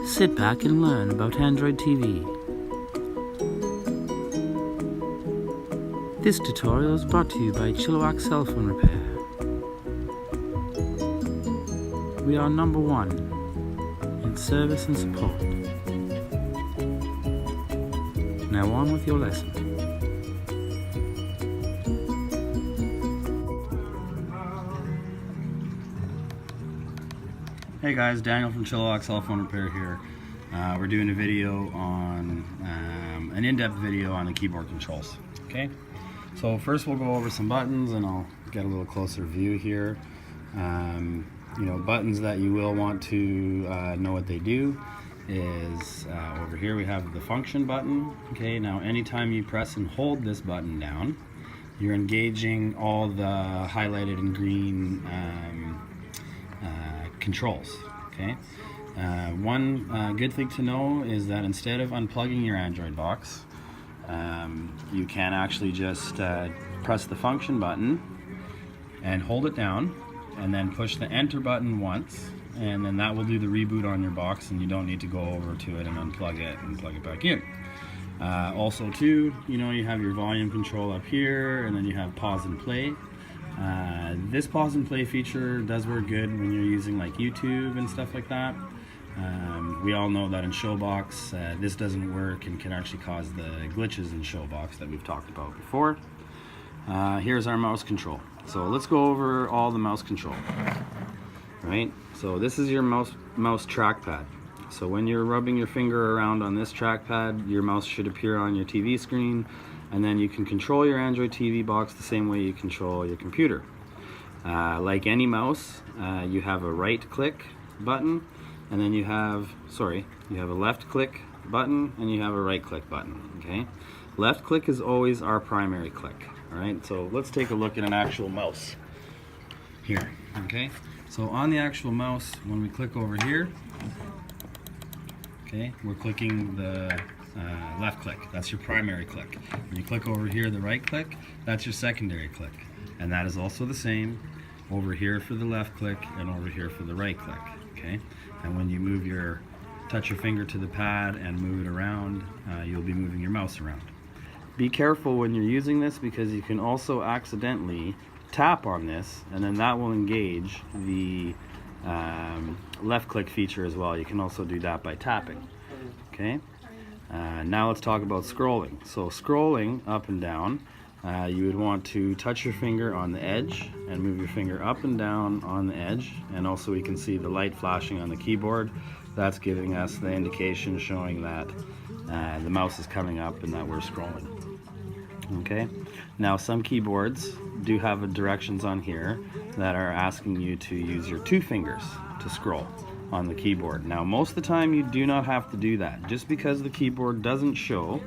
Sit back and learn about Android TV. This tutorial is brought to you by Chilliwack Cell Phone Repair. We are number one in service and support. Now on with your lesson. Hey guys, Daniel from Chilliwack Cell Phone Repair here. We're doing a video on, an in-depth video on the keyboard controls. Okay, so first we'll go over some buttons and I'll get a little closer view here. You know, buttons that you will want to know what they do is over here we have the function button. Okay, now anytime you press and hold this button down, you're engaging all the highlighted in green controls. Okay, one good thing to know is that instead of unplugging your Android box, you can actually just press the function button and hold it down and then push the enter button once, and then that will do the reboot on your box and you don't need to go over to it and unplug it and plug it back in. Also too, you know, you have your volume control up here and then you have pause and play. This pause and play feature does work good when you're using like YouTube and stuff like that. We all know that in Showbox this doesn't work and can actually cause the glitches in Showbox that we've talked about before. Here's our mouse control. So let's go over all the mouse control. Right? So this is your mouse trackpad. So when you're rubbing your finger around on this trackpad, your mouse should appear on your TV screen, and then you can control your Android TV box the same way you control your computer. Like any mouse, you have a right click button, and then you have a left click button and you have a right click button. Okay, left click is always our primary click. All right, so let's take a look at an actual mouse here. Okay, so on the actual mouse, when we click over here, okay, we're clicking the left click. That's your primary click. When you click over here, the right click, that's your secondary click, and that is also the same over here for the left click and over here for the right click. Okay, and when you touch your finger to the pad and move it around, you'll be moving your mouse around. Be careful when you're using this because you can also accidentally tap on this and then that will engage the left click feature as well. You can also do that by tapping. Okay, now let's talk about scrolling. So scrolling up and down, you would want to touch your finger on the edge and move your finger up and down on the edge, and also we can see the light flashing on the keyboard. That's giving us the indication showing that the mouse is coming up and that we're scrolling. Okay, now some keyboards do have directions on here that are asking you to use your two fingers to scroll on the keyboard. Now most of the time you do not have to do that. Just because the keyboard doesn't show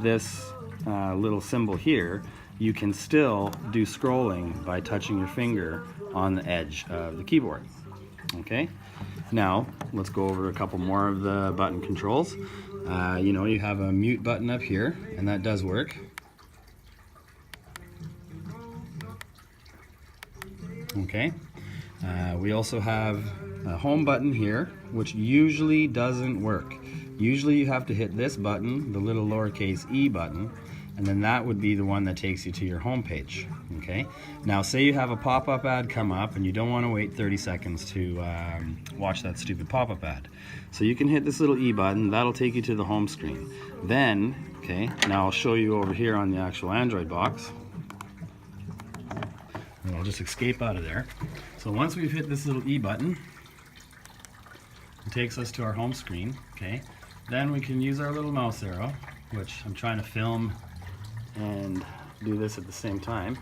this little symbol here, you can still do scrolling by touching your finger on the edge of the keyboard. Okay, now let's go over a couple more of the button controls. You know, you have a mute button up here and that does work. Okay, we also have a home button here, which usually doesn't work. Usually you have to hit this button, the little lowercase e button, and then that would be the one that takes you to your home page. Okay, now say you have a pop-up ad come up and you don't want to wait 30 seconds to watch that stupid pop-up ad. So you can hit this little e button, that'll take you to the home screen. Then, okay, now I'll show you over here on the actual Android box. And I'll just escape out of there. So once we've hit this little E button, it takes us to our home screen. Okay, then we can use our little mouse arrow, which I'm trying to film and do this at the same time.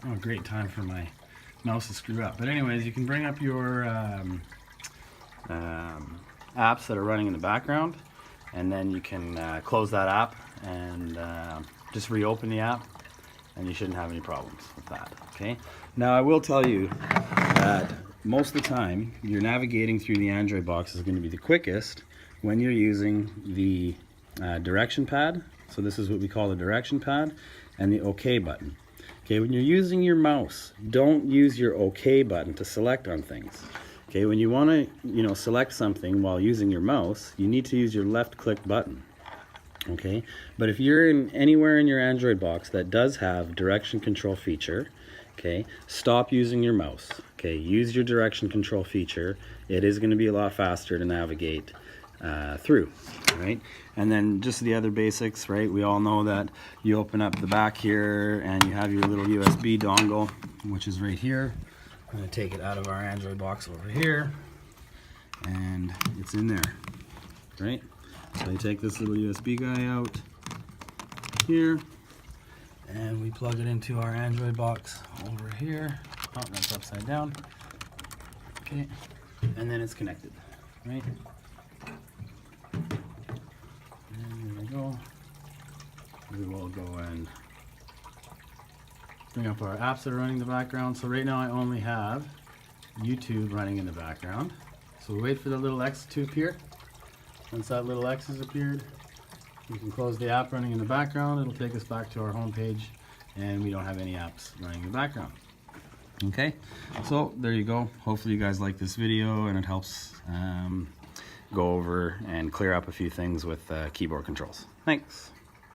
Oh, great time for my mouse to screw up. But anyways, you can bring up your apps that are running in the background, and then you can close that app and just reopen the app, and you shouldn't have any problems with that. Okay, now I will tell you that most of the time your navigating through the Android box is going to be the quickest when you're using the direction pad So this is what we call the direction pad and the OK button. Okay, when you're using your mouse, don't use your OK button to select on things. Okay, when you want to, select something while using your mouse, you need to use your left click button. Okay, but if you're anywhere in your Android box that does have direction control feature, okay, stop using your mouse. Okay, use your direction control feature. It is going to be a lot faster to navigate through, right? And then just the other basics, right? We all know that you open up the back here and you have your little USB dongle, which is right here. I'm going to take it out of our Android box over here, and it's in there, right? So you take this little USB guy out here, and we plug it into our Android box over here. Oh, that's upside down. Okay, and then it's connected, right? And there we go. We will go and bring up our apps that are running in the background. So right now I only have YouTube running in the background. So we wait for the little X to appear. Once that little X has appeared, you can close the app running in the background. It'll take us back to our home page, and we don't have any apps running in the background. Okay, so there you go. Hopefully you guys like this video and it helps go over and clear up a few things with keyboard controls. Thanks.